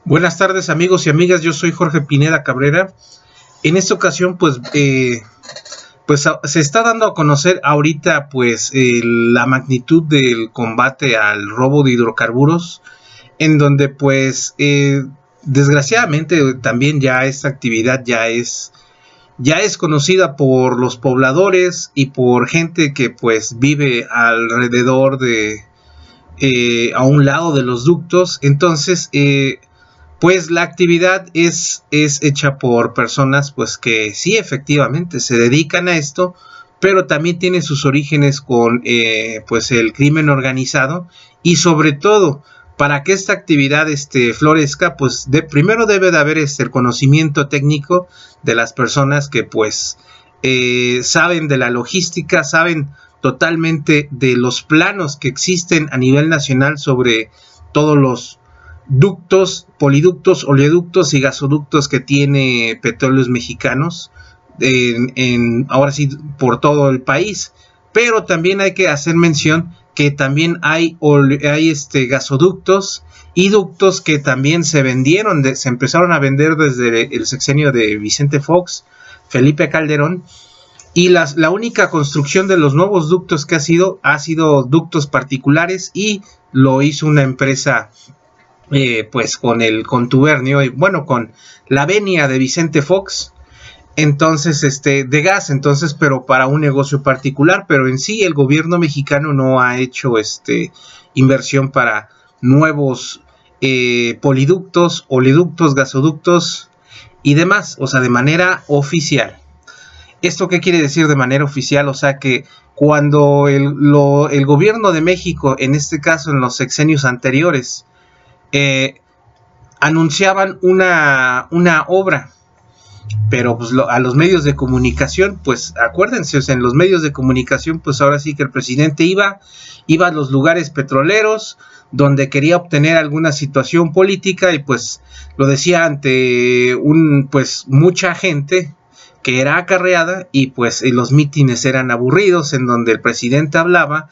Buenas tardes amigos y amigas, yo soy Jorge Pineda Cabrera. En esta ocasión se está dando a conocer ahorita la magnitud del combate al robo de hidrocarburos, en donde desgraciadamente también ya esta actividad ya es conocida por los pobladores y por gente que vive alrededor a un lado de los ductos. Entonces la actividad es hecha por personas que sí efectivamente se dedican a esto, pero también tiene sus orígenes con el crimen organizado. Y sobre todo, para que esta actividad florezca, primero debe de haber el conocimiento técnico de las personas que saben de la logística, saben totalmente de los planos que existen a nivel nacional sobre todos los ductos, poliductos, oleoductos y gasoductos que tiene Petróleos Mexicanos ahora sí por todo el país. Pero también hay que hacer mención que también hay gasoductos y ductos que también se empezaron a vender desde el sexenio de Vicente Fox, Felipe Calderón, y la única construcción de los nuevos ductos que ha sido ductos particulares, y lo hizo una empresa con el contubernio y con la venia de Vicente Fox, entonces de gas, pero para un negocio particular. Pero en sí el gobierno mexicano no ha hecho inversión para nuevos poliductos, oleoductos, gasoductos y demás, o sea, de manera oficial. ¿Esto qué quiere decir de manera oficial? O sea, que cuando el gobierno de México, en este caso en los sexenios anteriores, anunciaban una obra, pero a los medios de comunicación, acuérdense, o sea, en los medios de comunicación, ahora sí que el presidente iba a los lugares petroleros donde quería obtener alguna situación política, y lo decía ante mucha gente que era acarreada, y los mítines eran aburridos, en donde el presidente hablaban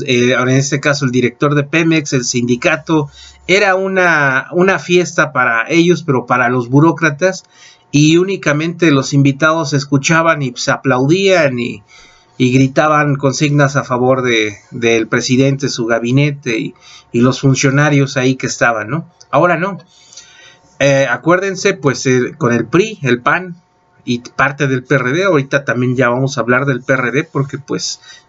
en este caso el director de Pemex, el sindicato, era una fiesta para ellos, pero para los burócratas, y únicamente los invitados escuchaban y aplaudían y gritaban consignas a favor del presidente, su gabinete y los funcionarios ahí que estaban, ¿no? Ahora no. Acuérdense, con el PRI, el PAN y parte del PRD, ahorita también ya vamos a hablar del PRD, porque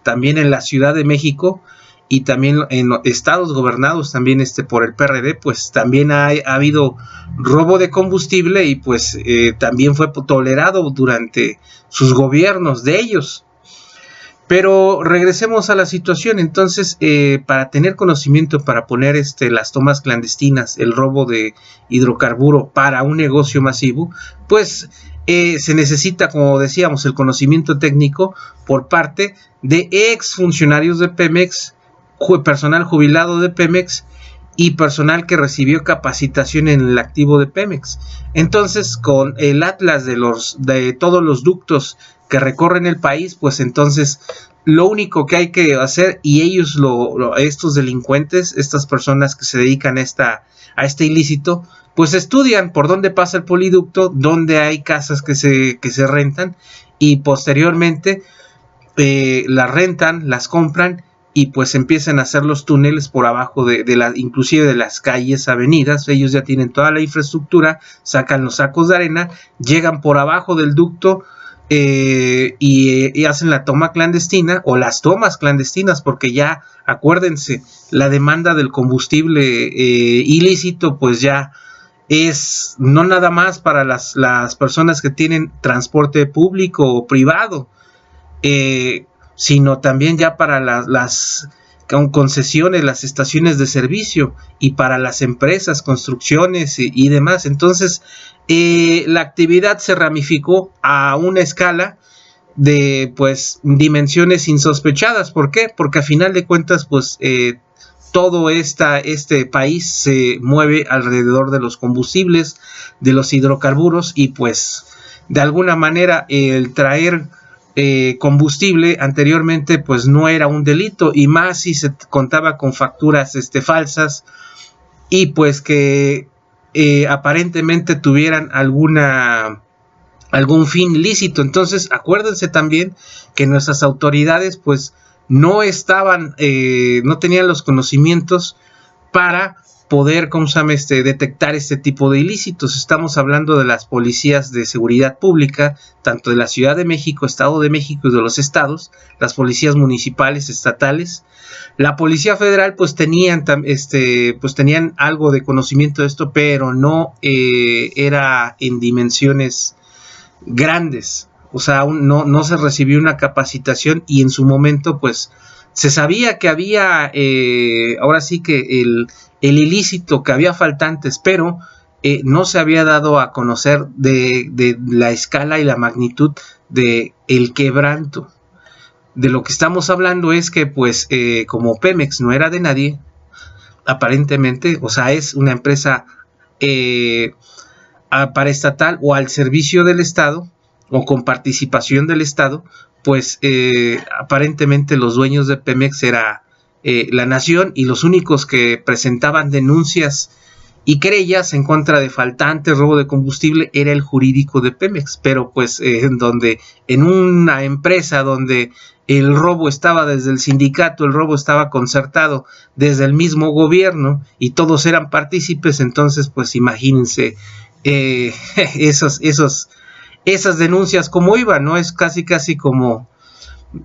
también en la Ciudad de México y también en estados gobernados también por el PRD, también ha habido robo de combustible, y también fue tolerado durante sus gobiernos de ellos. Pero regresemos a la situación. Entonces, para tener conocimiento, para poner las tomas clandestinas, el robo de hidrocarburo para un negocio masivo, se necesita, como decíamos, el conocimiento técnico por parte de ex funcionarios de Pemex, personal jubilado de Pemex y personal que recibió capacitación en el activo de Pemex. Entonces, con el atlas de todos los ductos que recorren el país, entonces lo único que hay que hacer, y ellos estos delincuentes, estas personas que se dedican a este ilícito, estudian por dónde pasa el poliducto, dónde hay casas que se rentan, y posteriormente las rentan, las compran, y empiezan a hacer los túneles por abajo inclusive de las calles, avenidas. Ellos ya tienen toda la infraestructura, sacan los sacos de arena, llegan por abajo del ducto, y hacen la toma clandestina o las tomas clandestinas, porque ya acuérdense, la demanda del combustible ilícito ya es no nada más para las personas que tienen transporte público o privado, sino también ya para las concesiones, las estaciones de servicio, y para las empresas, construcciones y demás. Entonces la actividad se ramificó a una escala de dimensiones insospechadas. ¿Por qué? Porque a final de cuentas todo este país se mueve alrededor de los combustibles, de los hidrocarburos, y de alguna manera el traer combustible anteriormente no era un delito, y más si se contaba con facturas falsas, y que aparentemente tuvieran algún fin ilícito. Entonces, acuérdense también que nuestras autoridades pues no tenían los conocimientos para poder, detectar este tipo de ilícitos. Estamos hablando de las policías de seguridad pública, tanto de la Ciudad de México, Estado de México y de los estados, las policías municipales, estatales. La Policía Federal pues tenían algo de conocimiento de esto, pero no era en dimensiones grandes. O sea, no se recibió una capacitación, y en su momento pues se sabía que había ahora sí que el ilícito, que había faltantes, pero no se había dado a conocer de la escala y la magnitud de el quebranto. De lo que estamos hablando es que pues como Pemex no era de nadie, aparentemente, o sea, es una empresa paraestatal o al servicio del Estado o con participación del Estado, pues aparentemente los dueños de Pemex era la nación, y los únicos que presentaban denuncias y querellas en contra de faltantes, robo de combustible, era el jurídico de Pemex. Pero pues en una empresa donde el robo estaba desde el sindicato, el robo estaba concertado desde el mismo gobierno y todos eran partícipes, entonces pues imagínense esas denuncias como iban, ¿no? Es casi como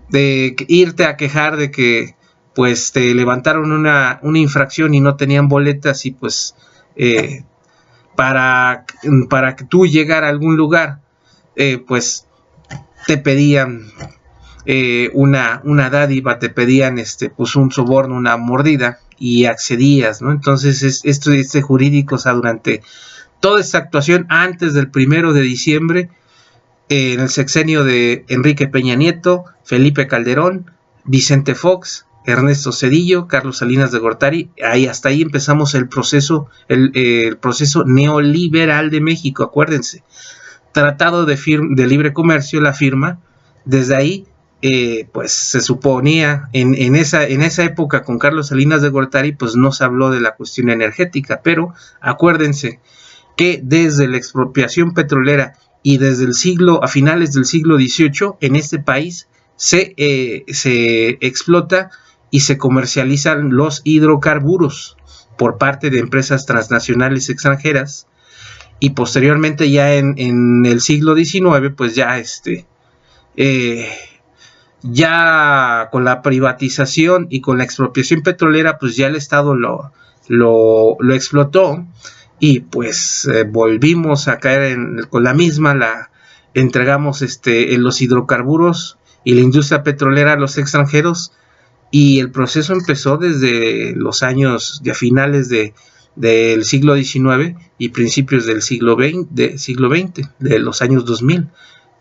de irte a quejar de que pues te levantaron una infracción y no tenían boletas, y pues para que tú llegar a algún lugar pues te pedían una dádiva, te pedían pues un soborno, una mordida, y accedías, ¿no? Entonces este jurídico, o sea, durante toda esta actuación antes del 1 de diciembre, en el sexenio de Enrique Peña Nieto, Felipe Calderón, Vicente Fox, Ernesto Zedillo, Carlos Salinas de Gortari, hasta ahí empezamos el proceso neoliberal de México. Acuérdense, Tratado de Libre Comercio, la firma. Desde ahí pues se suponía, en esa época con Carlos Salinas de Gortari, pues no se habló de la cuestión energética, pero acuérdense que desde la expropiación petrolera y desde a finales del siglo XVIII, en este país se explota y se comercializan los hidrocarburos por parte de empresas transnacionales extranjeras, y posteriormente ya en el siglo XIX pues ya con la privatización y con la expropiación petrolera pues ya el Estado lo explotó, y pues volvimos a caer con la misma, entregamos los hidrocarburos y la industria petrolera a los extranjeros, y el proceso empezó desde los años de finales del siglo XIX y principios del siglo XX, de los años 2000,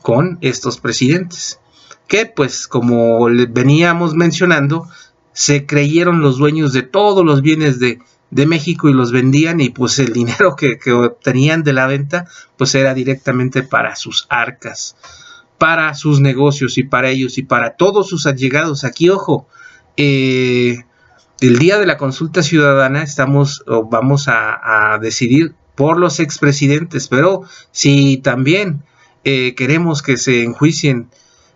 con estos presidentes, que pues como veníamos mencionando, se creyeron los dueños de todos los bienes de México y los vendían, y pues el dinero que obtenían de la venta pues era directamente para sus arcas, para sus negocios y para ellos y para todos sus allegados. Aquí, ojo, el día de la consulta ciudadana vamos a decidir por los expresidentes, pero si también queremos que se enjuicien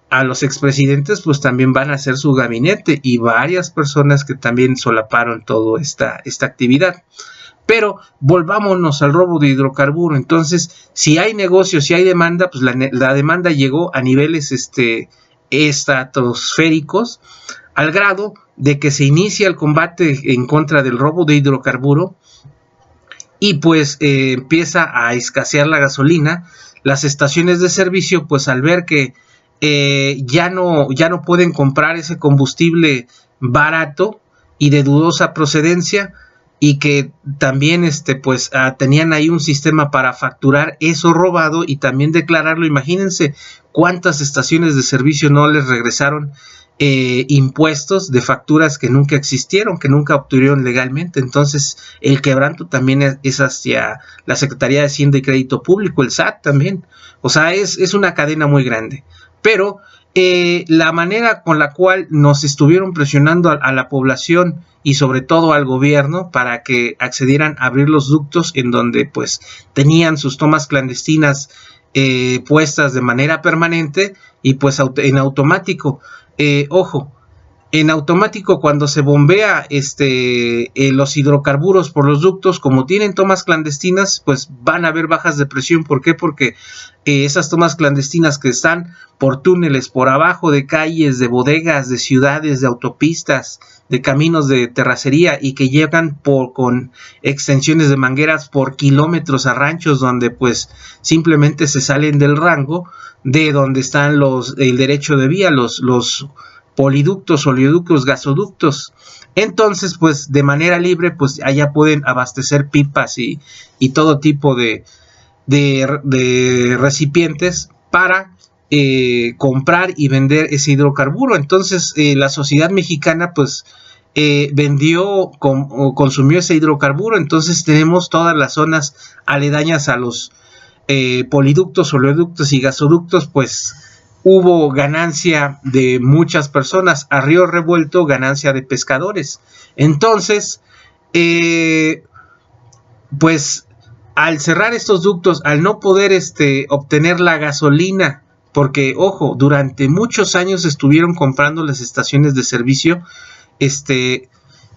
a los expresidentes, pues también van a hacer su gabinete y varias personas que también solaparon toda esta actividad. Pero volvámonos al robo de hidrocarburo. Entonces, si hay negocio, si hay demanda, pues la demanda llegó a niveles estratosféricos, al grado de que se inicia el combate en contra del robo de hidrocarburo, y pues empieza a escasear la gasolina. Las estaciones de servicio, pues al ver que ya no pueden comprar ese combustible barato y de dudosa procedencia, y que también tenían ahí un sistema para facturar eso robado y también declararlo. Imagínense cuántas estaciones de servicio no les regresaron impuestos de facturas que nunca existieron, que nunca obtuvieron legalmente. Entonces el quebranto también es hacia la Secretaría de Hacienda y Crédito Público, el SAT también. O sea, es una cadena muy grande. Pero la manera con la cual nos estuvieron presionando a la población y sobre todo al gobierno para que accedieran a abrir los ductos en donde pues tenían sus tomas clandestinas puestas de manera permanente y pues en automático. Ojo, en automático cuando se bombea los hidrocarburos por los ductos, como tienen tomas clandestinas, pues van a haber bajas de presión. ¿Por qué? Porque esas tomas clandestinas que están por túneles, por abajo de calles, de bodegas, de ciudades, de autopistas, de caminos de terracería y que llegan con extensiones de mangueras por kilómetros a ranchos donde pues simplemente se salen del rango de donde están el derecho de vía, los poliductos, oleoductos, gasoductos. Entonces, pues de manera libre, pues allá pueden abastecer pipas y todo tipo de recipientes para comprar y vender ese hidrocarburo. Entonces, la sociedad mexicana, pues vendió o consumió ese hidrocarburo. Entonces, tenemos todas las zonas aledañas a los poliductos, oleoductos y gasoductos, pues hubo ganancia de muchas personas, a río revuelto ganancia de pescadores. Entonces, pues al cerrar estos ductos, al no poder obtener la gasolina, porque ojo, durante muchos años estuvieron comprando las estaciones de servicio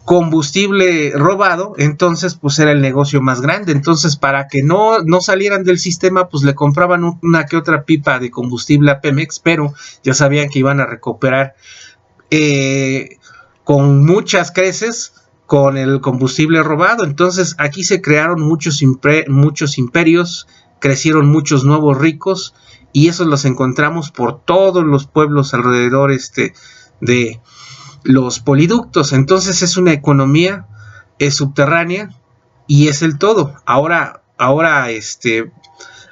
combustible robado, entonces pues era el negocio más grande. Entonces, para que no salieran del sistema, pues le compraban una que otra pipa de combustible a Pemex, pero ya sabían que iban a recuperar con muchas creces con el combustible robado. Entonces aquí se crearon muchos imperios, crecieron muchos nuevos ricos, y esos los encontramos por todos los pueblos alrededor de los poliductos. Entonces es una economía subterránea y es el todo. Ahora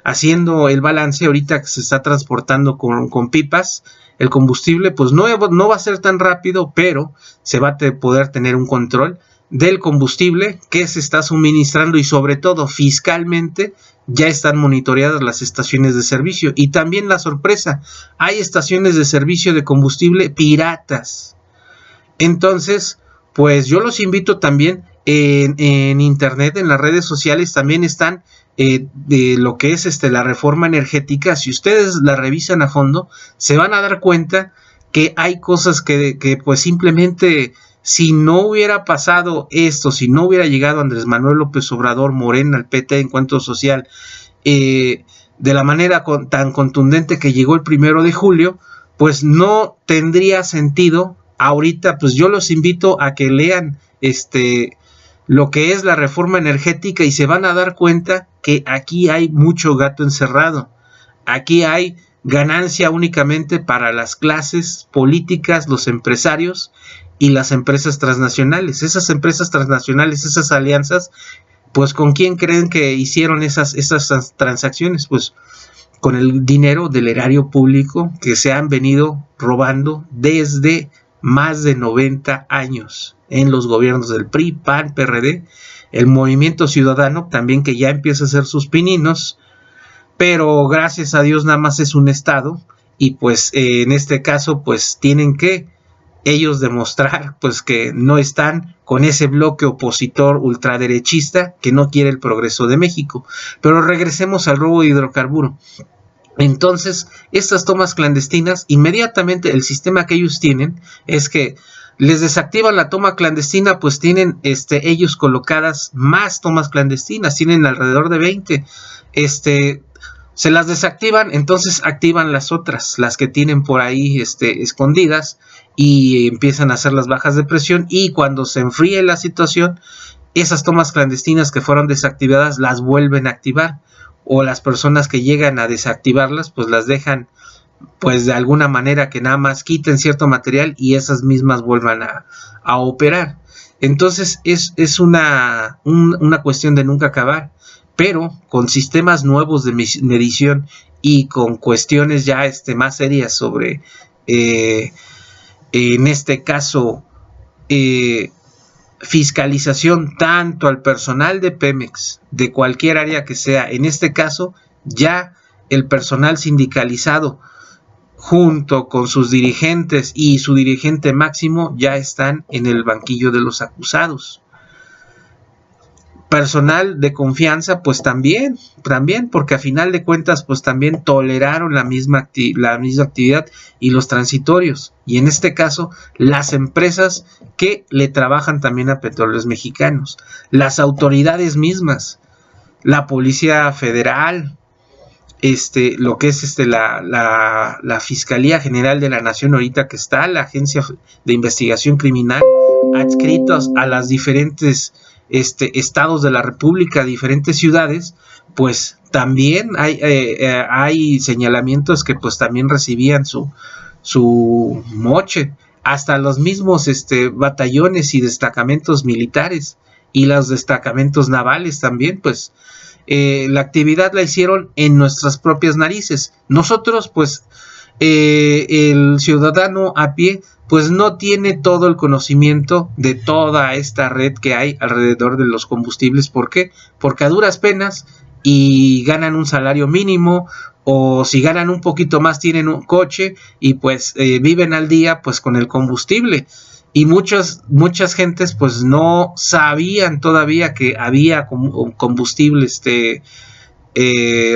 haciendo el balance, ahorita que se está transportando con pipas, el combustible pues no va a ser tan rápido, pero se va a poder tener un control del combustible que se está suministrando, y sobre todo fiscalmente ya están monitoreadas las estaciones de servicio. Y también la sorpresa, hay estaciones de servicio de combustible piratas. Entonces, pues yo los invito también en internet, en las redes sociales también están de lo que es la reforma energética. Si ustedes la revisan a fondo, se van a dar cuenta que hay cosas que pues simplemente, si no hubiera pasado esto, si no hubiera llegado Andrés Manuel López Obrador, Morena, el PT, Encuentro Social, de la manera tan contundente que llegó el 1 de julio, pues no tendría sentido. Ahorita pues yo los invito a que lean lo que es la reforma energética y se van a dar cuenta que aquí hay mucho gato encerrado. Aquí hay ganancia únicamente para las clases políticas, los empresarios y las empresas transnacionales. Esas empresas transnacionales, esas alianzas, pues ¿con quién creen que hicieron esas transacciones? Pues con el dinero del erario público que se han venido robando desde más de 90 años en los gobiernos del PRI, PAN, PRD, el Movimiento Ciudadano también, que ya empieza a hacer sus pininos, pero gracias a Dios nada más es un estado, y pues en este caso pues tienen que ellos demostrar pues que no están con ese bloque opositor ultraderechista que no quiere el progreso de México. Pero regresemos al robo de hidrocarburo. Entonces, estas tomas clandestinas, inmediatamente el sistema que ellos tienen es que les desactivan la toma clandestina, pues tienen ellos colocadas más tomas clandestinas, tienen alrededor de 20. Se las desactivan, entonces activan las otras, las que tienen por ahí escondidas, y empiezan a hacer las bajas de presión, y cuando se enfríe la situación, esas tomas clandestinas que fueron desactivadas las vuelven a activar, o las personas que llegan a desactivarlas pues las dejan pues de alguna manera que nada más quiten cierto material y esas mismas vuelvan a operar. Entonces es una cuestión de nunca acabar, pero con sistemas nuevos de medición y con cuestiones ya más serias sobre en este caso fiscalización tanto al personal de Pemex, de cualquier área que sea, en este caso ya el personal sindicalizado, junto con sus dirigentes y su dirigente máximo, ya están en el banquillo de los acusados. Personal de confianza, pues también, porque a final de cuentas, pues también toleraron la misma actividad, y los transitorios, y en este caso, las empresas que le trabajan también a Petróleos Mexicanos, las autoridades mismas, la Policía Federal, lo que es la Fiscalía General de la Nación ahorita que está, la Agencia de Investigación Criminal, adscritos a las diferentes estados de la República, diferentes ciudades, pues también hay señalamientos que pues también recibían su moche, hasta los mismos batallones y destacamentos militares y los destacamentos navales también, pues la actividad la hicieron en nuestras propias narices. Nosotros, pues, el ciudadano a pie, pues no tiene todo el conocimiento de toda esta red que hay alrededor de los combustibles. ¿Por qué? Porque a duras penas y ganan un salario mínimo, o si ganan un poquito más tienen un coche y pues viven al día pues con el combustible. Y muchas gentes pues no sabían todavía que había combustible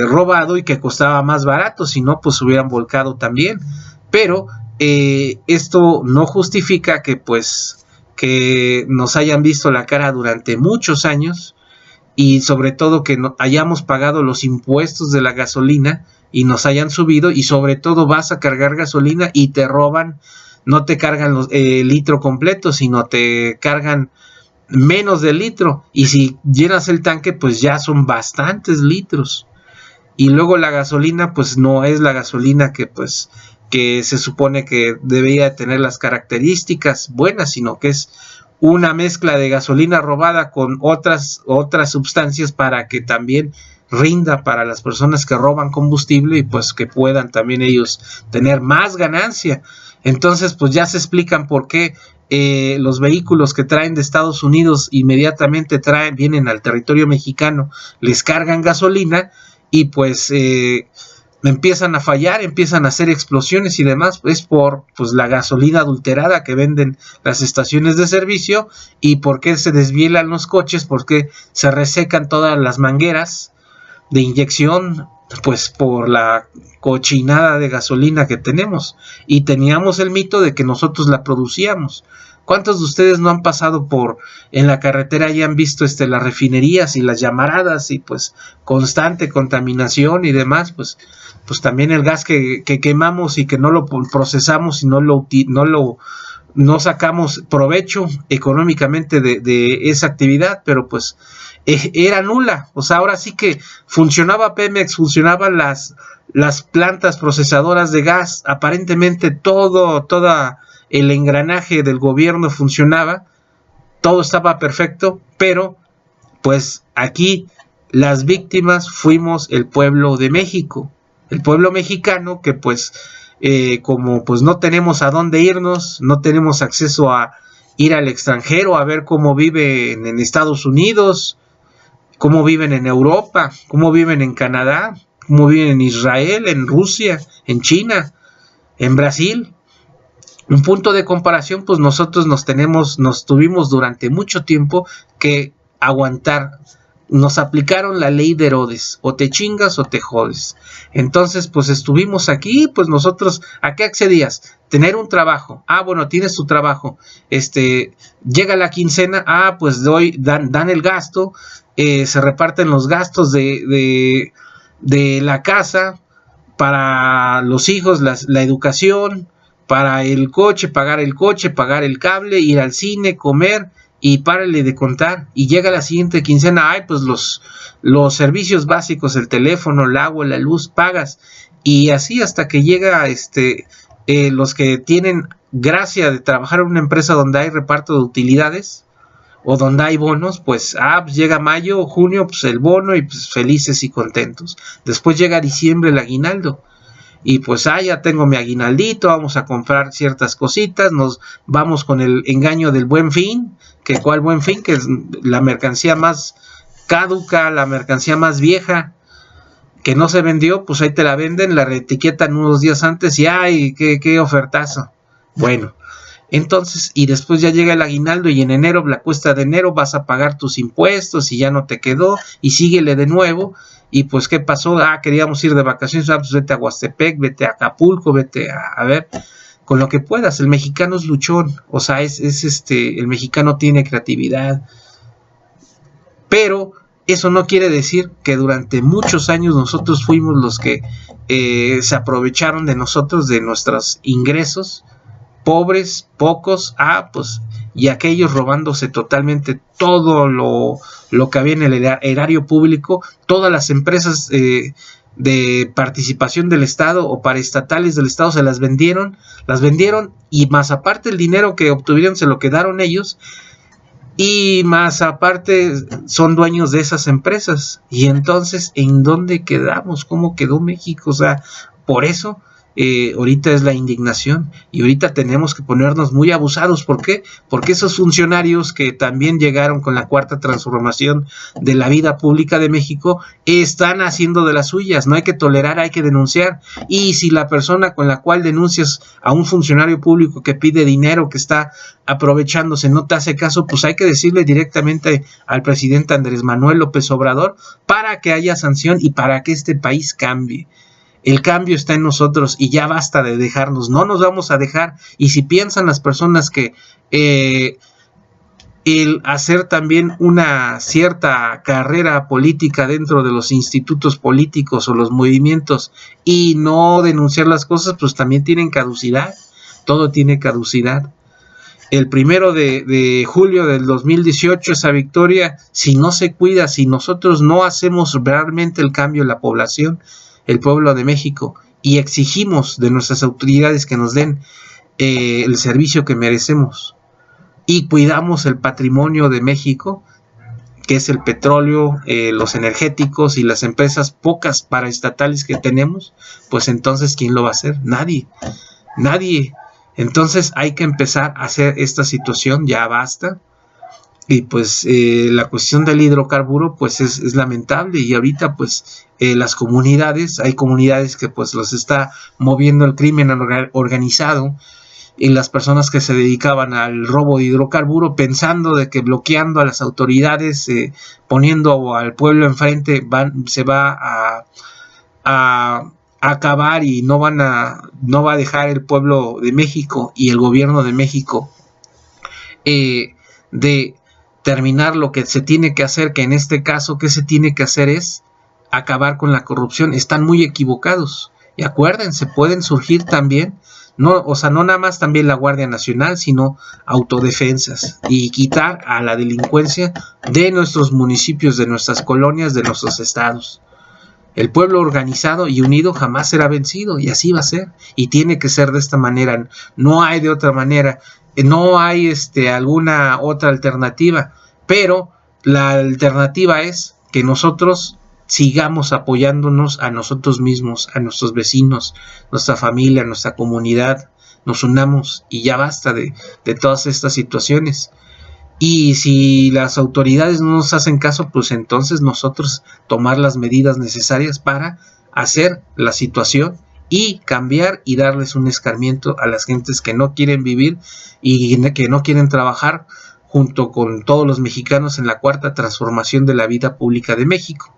robado y que costaba más barato, si no pues hubieran volcado también. Pero esto no justifica que pues que nos hayan visto la cara durante muchos años, y sobre todo que no hayamos pagado los impuestos de la gasolina y nos hayan subido, y sobre todo vas a cargar gasolina y te roban. No te cargan el litro completo, sino te cargan menos del litro. Y si llenas el tanque, pues ya son bastantes litros. Y luego la gasolina, pues no es la gasolina que se supone que debería tener las características buenas, sino que es una mezcla de gasolina robada con otras sustancias para que también rinda para las personas que roban combustible y pues que puedan también ellos tener más ganancia. Entonces pues ya se explican por qué los vehículos que traen de Estados Unidos inmediatamente vienen al territorio mexicano, les cargan gasolina y pues empiezan a fallar, empiezan a hacer explosiones y demás. Es por pues la gasolina adulterada que venden las estaciones de servicio. Y por qué se desvielan los coches, porque se resecan todas las mangueras de inyección, pues por la cochinada de gasolina que tenemos, y teníamos el mito de que nosotros la producíamos. ¿Cuántos de ustedes no han pasado en la carretera y han visto las refinerías y las llamaradas y pues constante contaminación y demás? Pues también el gas que quemamos y que no lo procesamos y no sacamos provecho económicamente de esa actividad, pero pues era nula. O sea, ahora sí que funcionaba Pemex, funcionaban las plantas procesadoras de gas, aparentemente toda el engranaje del gobierno funcionaba, todo estaba perfecto, pero pues aquí las víctimas fuimos el pueblo de México, el pueblo mexicano, que pues como pues no tenemos a dónde irnos, no tenemos acceso a ir al extranjero a ver cómo viven en Estados Unidos, cómo viven en Europa, cómo viven en Canadá, cómo viven en Israel, en Rusia, en China, en Brasil. Un punto de comparación, pues nosotros nos tuvimos durante mucho tiempo que aguantar. Nos aplicaron la ley de Herodes, o te chingas o te jodes. Entonces, pues estuvimos aquí, pues nosotros, ¿a qué accedías? Tener un trabajo. Ah, bueno, tienes tu trabajo. Llega la quincena, pues dan el gasto, se reparten los gastos de la casa, para los hijos, la educación, para el coche, pagar el cable, ir al cine, comer, y párale de contar. Y llega la siguiente quincena, pues los servicios básicos, el teléfono, el agua, la luz, pagas. Y así hasta que llega los que tienen gracia de trabajar en una empresa donde hay reparto de utilidades o donde hay bonos, pues llega mayo o junio, pues el bono, y pues felices y contentos. Después llega diciembre, el aguinaldo. Y pues ya tengo mi aguinaldito, vamos a comprar ciertas cositas, nos vamos con el engaño del Buen Fin. Que cuál Buen Fin, que es la mercancía más caduca, la mercancía más vieja que no se vendió, pues ahí te la venden, la reetiquetan unos días antes y ¡ay, qué ofertazo! Bueno, entonces, y después ya llega el aguinaldo y en enero, la cuesta de enero, vas a pagar tus impuestos y ya no te quedó y síguele de nuevo. Y pues, ¿qué pasó? Queríamos ir de vacaciones, pues vete a Huastepec, vete a Acapulco, vete a ver, con lo que puedas. El mexicano es luchón, o sea, el mexicano tiene creatividad, pero eso no quiere decir que durante muchos años nosotros fuimos los que se aprovecharon de nosotros, de nuestros ingresos, pobres, pocos, pues, y aquellos robándose totalmente todo lo que había en el erario público, todas las empresas de participación del Estado o paraestatales del Estado se las vendieron y más aparte el dinero que obtuvieron se lo quedaron ellos y más aparte son dueños de esas empresas. Y entonces, ¿en dónde quedamos? ¿Cómo quedó México? O sea, por eso ahorita es la indignación y ahorita tenemos que ponernos muy abusados. ¿Por qué? Porque esos funcionarios que también llegaron con la cuarta transformación de la vida pública de México están haciendo de las suyas. No hay que tolerar, hay que denunciar. Y si la persona con la cual denuncias a un funcionario público que pide dinero, que está aprovechándose, no te hace caso, pues hay que decirle directamente al presidente Andrés Manuel López Obrador para que haya sanción y para que este país cambie. El cambio está en nosotros y ya basta de dejarnos, no nos vamos a dejar. Y si piensan las personas que el hacer también una cierta carrera política dentro de los institutos políticos o los movimientos y no denunciar las cosas, pues también tienen caducidad, todo tiene caducidad. El 1 de julio del 2018, esa victoria, si no se cuida, si nosotros no hacemos realmente el cambio en la población, el pueblo de México, y exigimos de nuestras autoridades que nos den el servicio que merecemos y cuidamos el patrimonio de México, que es el petróleo, los energéticos y las empresas pocas paraestatales que tenemos, pues entonces ¿quién lo va a hacer? Nadie. Entonces hay que empezar a hacer esta situación, ya basta. Y pues la cuestión del hidrocarburo pues es lamentable y ahorita pues las comunidades, hay comunidades que pues los está moviendo el crimen organizado y las personas que se dedicaban al robo de hidrocarburo pensando de que bloqueando a las autoridades, poniendo al pueblo enfrente se va a acabar y no va a dejar el pueblo de México y el gobierno de México de terminar lo que se tiene que hacer, que en este caso que se tiene que hacer es acabar con la corrupción. Están muy equivocados y acuérdense, pueden surgir también, no nada más también la Guardia Nacional, sino autodefensas y quitar a la delincuencia de nuestros municipios, de nuestras colonias, de nuestros estados. El pueblo organizado y unido jamás será vencido y así va a ser y tiene que ser de esta manera, no hay de otra manera. No hay alguna otra alternativa, pero la alternativa es que nosotros sigamos apoyándonos a nosotros mismos, a nuestros vecinos, nuestra familia, nuestra comunidad, nos unamos y ya basta de todas estas situaciones. Y si las autoridades no nos hacen caso, pues entonces nosotros tomar las medidas necesarias para hacer la situación y cambiar y darles un escarmiento a las gentes que no quieren vivir y que no quieren trabajar junto con todos los mexicanos en la cuarta transformación de la vida pública de México.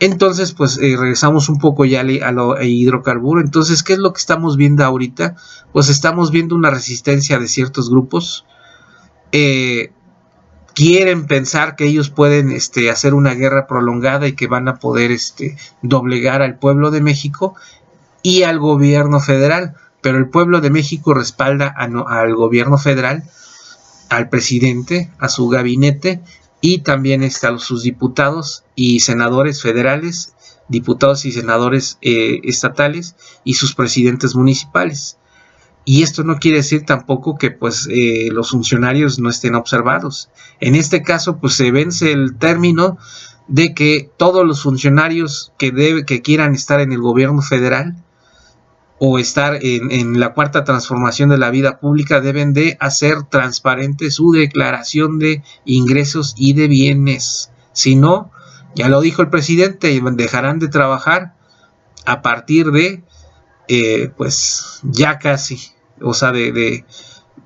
Entonces, pues regresamos un poco ya a lo hidrocarburo. Entonces, ¿qué es lo que estamos viendo ahorita? Pues estamos viendo una resistencia de ciertos grupos. Quieren pensar que ellos pueden hacer una guerra prolongada y que van a poder doblegar al pueblo de México y al gobierno federal, pero el pueblo de México respalda al gobierno federal, al presidente, a su gabinete y también a sus diputados y senadores federales, diputados y senadores estatales y sus presidentes municipales. Y esto no quiere decir tampoco que pues los funcionarios no estén observados. En este caso pues se vence el término de que todos los funcionarios que quieran estar en el gobierno federal o estar en la cuarta transformación de la vida pública deben de hacer transparente su declaración de ingresos y de bienes. Si no, Ya lo dijo el presidente, dejarán de trabajar a partir de, pues ya casi, o sea,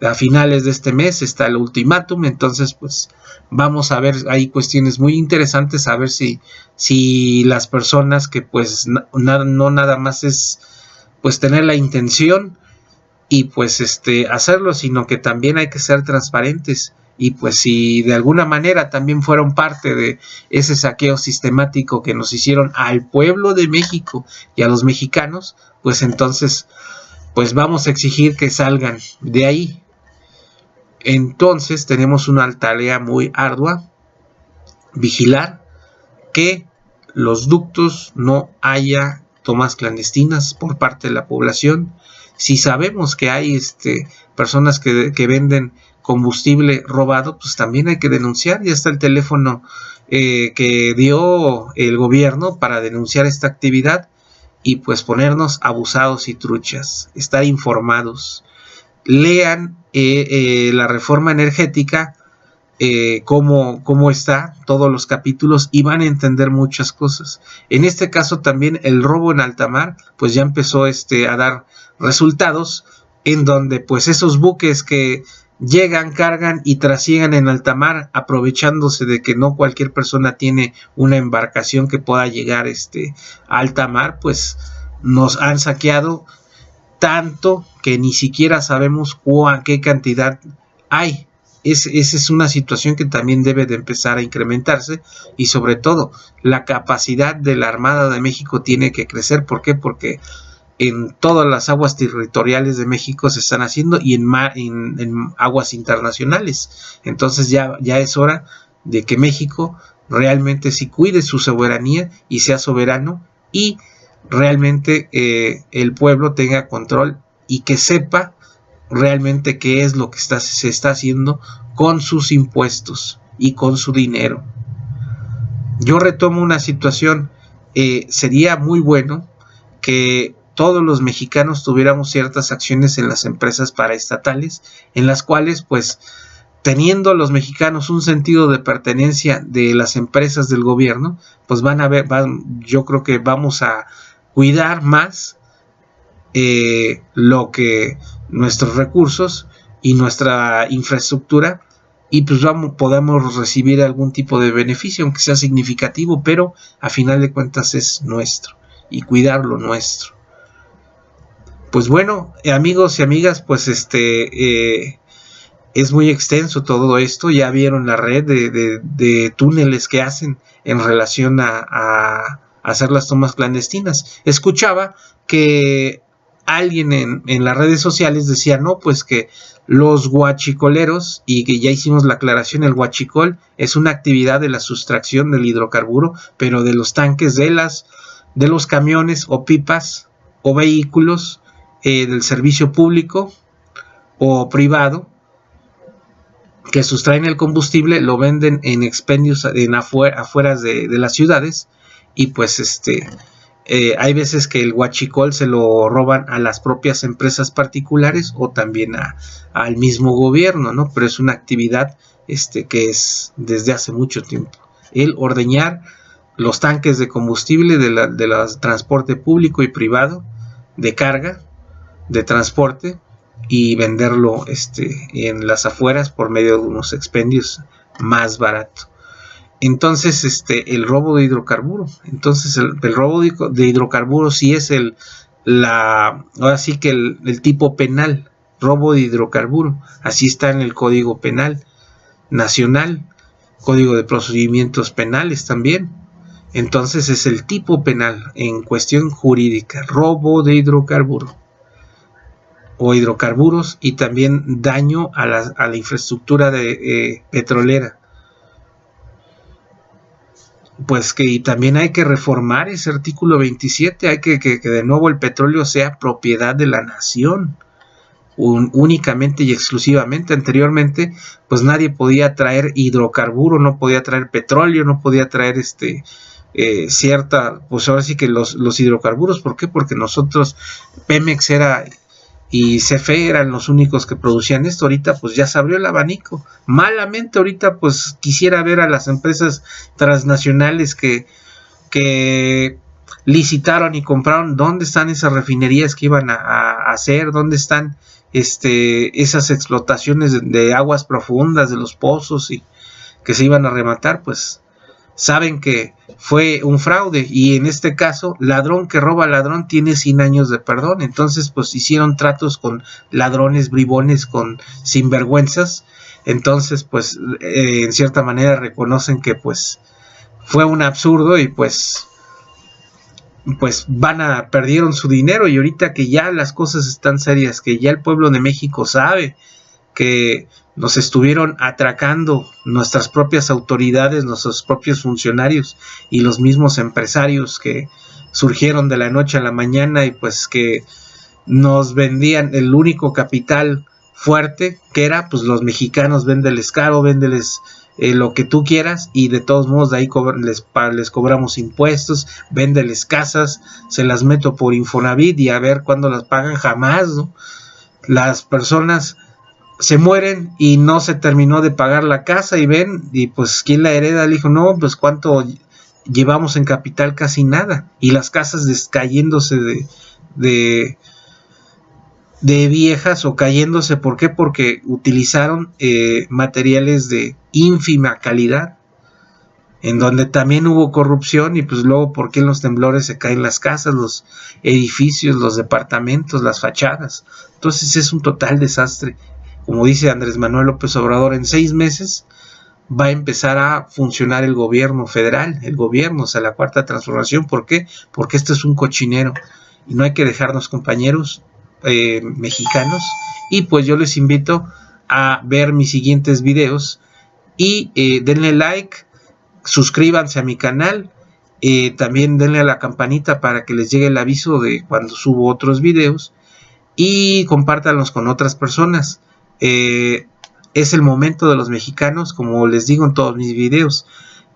a finales de este mes está el ultimátum. Entonces pues vamos a ver, hay cuestiones muy interesantes, a ver si las personas que pues no nada más es pues tener la intención y pues hacerlo, sino que también hay que ser transparentes, y pues si de alguna manera también fueron parte de ese saqueo sistemático que nos hicieron al pueblo de México y a los mexicanos, pues entonces pues vamos a exigir que salgan de ahí. Entonces tenemos una tarea muy ardua: vigilar que los ductos no haya tomas clandestinas por parte de la población. Si sabemos que hay personas que venden combustible robado, pues también hay que denunciar. Ya está el teléfono que dio el gobierno para denunciar esta actividad y pues ponernos abusados y truchas, estar informados. Lean la reforma energética, cómo está, todos los capítulos, y van a entender muchas cosas. En este caso también el robo en alta mar pues ya empezó a dar resultados, en donde pues esos buques que llegan, cargan y trasiegan en alta mar, aprovechándose de que no cualquier persona tiene una embarcación que pueda llegar a alta mar, pues nos han saqueado tanto que ni siquiera sabemos qué cantidad hay. Esa es una situación que también debe de empezar a incrementarse, y sobre todo la capacidad de la Armada de México tiene que crecer. ¿Por qué? Porque en todas las aguas territoriales de México se están haciendo, y en aguas internacionales. Entonces ya es hora de que México realmente sí cuide su soberanía y sea soberano, y realmente el pueblo tenga control y que sepa realmente qué es lo que se está haciendo con sus impuestos y con su dinero. Yo retomo una situación: sería muy bueno que todos los mexicanos tuviéramos ciertas acciones en las empresas paraestatales, en las cuales pues teniendo los mexicanos un sentido de pertenencia de las empresas del gobierno, pues yo creo que vamos a cuidar más nuestros recursos y nuestra infraestructura, y pues podemos recibir algún tipo de beneficio, aunque sea significativo, pero a final de cuentas es nuestro, y cuidar lo nuestro. Pues bueno, amigos y amigas, pues es muy extenso todo esto. Ya vieron la red de túneles que hacen en relación a hacer las tomas clandestinas. Escuchaba que alguien en las redes sociales decía, no, pues que los huachicoleros, y que ya hicimos la aclaración, el huachicol es una actividad de la sustracción del hidrocarburo, pero de los tanques de los camiones o pipas o vehículos del servicio público o privado, que sustraen el combustible, lo venden en expendios afueras de las ciudades, y pues hay veces que el huachicol se lo roban a las propias empresas particulares o también al mismo gobierno, ¿no? Pero es una actividad que es desde hace mucho tiempo. El ordeñar los tanques de combustible de transporte público y privado, de carga, de transporte, y venderlo en las afueras por medio de unos expendios más barato. Entonces el robo de hidrocarburos, entonces el robo de hidrocarburos sí es ahora sí que el tipo penal, robo de hidrocarburo, así está en el Código Penal Nacional, Código de Procedimientos Penales también. Entonces es el tipo penal en cuestión jurídica, robo de hidrocarburo o hidrocarburos, y también daño a la infraestructura petrolera. Pues que también hay que reformar ese artículo 27, hay que de nuevo el petróleo sea propiedad de la nación, únicamente y exclusivamente. Anteriormente pues nadie podía traer hidrocarburo, no podía traer petróleo, no podía traer pues ahora sí que los hidrocarburos. ¿Por qué? Porque nosotros, Pemex era y CFE eran los únicos que producían esto. Ahorita pues ya se abrió el abanico. Malamente ahorita pues quisiera ver a las empresas transnacionales que licitaron y compraron, dónde están esas refinerías que iban a hacer, dónde están esas explotaciones de aguas profundas, de los pozos y que se iban a rematar. Pues saben que fue un fraude, y en este caso, ladrón que roba ladrón tiene 100 años de perdón. Entonces pues hicieron tratos con ladrones, bribones, con sinvergüenzas. Entonces pues en cierta manera reconocen que pues fue un absurdo, y pues perdieron su dinero. Y ahorita que ya las cosas están serias, que ya el pueblo de México sabe que nos estuvieron atracando nuestras propias autoridades, nuestros propios funcionarios y los mismos empresarios que surgieron de la noche a la mañana, y pues que nos vendían el único capital fuerte, que era pues los mexicanos: véndeles caro, véndeles lo que tú quieras, y de todos modos de ahí les cobramos impuestos, véndeles casas, se las meto por Infonavit y a ver cuándo las pagan. Jamás, ¿no? Las personas se mueren y no se terminó de pagar la casa, y ven, y pues ¿quién la hereda? Le dijo, no, pues ¿cuánto llevamos en capital? Casi nada. Y las casas cayéndose de viejas, o cayéndose, ¿por qué? Porque utilizaron materiales de ínfima calidad, en donde también hubo corrupción. Y pues luego, ¿por qué en los temblores se caen las casas, los edificios, los departamentos, las fachadas? Entonces es un total desastre. Como dice Andrés Manuel López Obrador, en 6 meses va a empezar a funcionar el gobierno federal, el gobierno, o sea, la cuarta transformación. ¿Por qué? Porque esto es un cochinero, y no hay que dejarnos, compañeros mexicanos. Y pues yo les invito a ver mis siguientes videos, y denle like, suscríbanse a mi canal, también denle a la campanita para que les llegue el aviso de cuando subo otros videos, y compártanlos con otras personas. Es el momento de los mexicanos, como les digo en todos mis videos.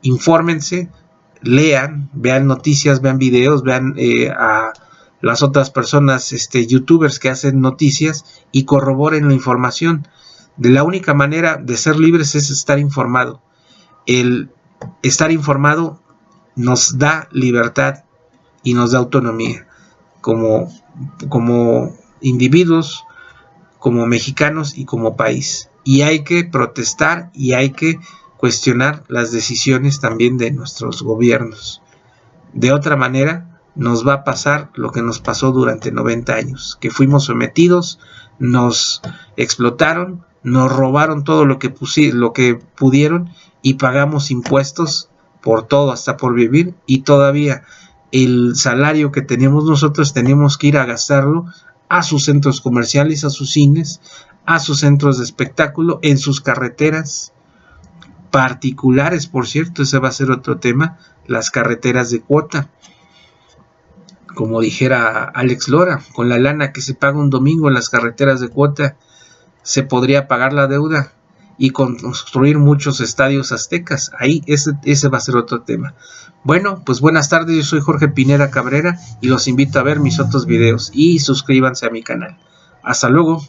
Infórmense, lean, vean noticias, vean videos, vean a las otras personas, youtubers que hacen noticias, y corroboren la información. De la única manera de ser libres es estar informado. El estar informado nos da libertad y nos da autonomía como individuos, como mexicanos y como país. Y hay que protestar y hay que cuestionar las decisiones también de nuestros gobiernos. De otra manera nos va a pasar lo que nos pasó durante 90 años, que fuimos sometidos, nos explotaron, nos robaron todo lo que pudieron, y pagamos impuestos por todo, hasta por vivir, y todavía el salario que tenemos nosotros tenemos que ir a gastarlo a sus centros comerciales, a sus cines, a sus centros de espectáculo, en sus carreteras particulares. Por cierto, ese va a ser otro tema, las carreteras de cuota. Como dijera Alex Lora, con la lana que se paga un domingo en las carreteras de cuota, se podría pagar la deuda y construir muchos estadios aztecas. Ahí ese va a ser otro tema. Bueno, pues buenas tardes, yo soy Jorge Pineda Cabrera, y los invito a ver mis otros videos, y suscríbanse a mi canal. Hasta luego.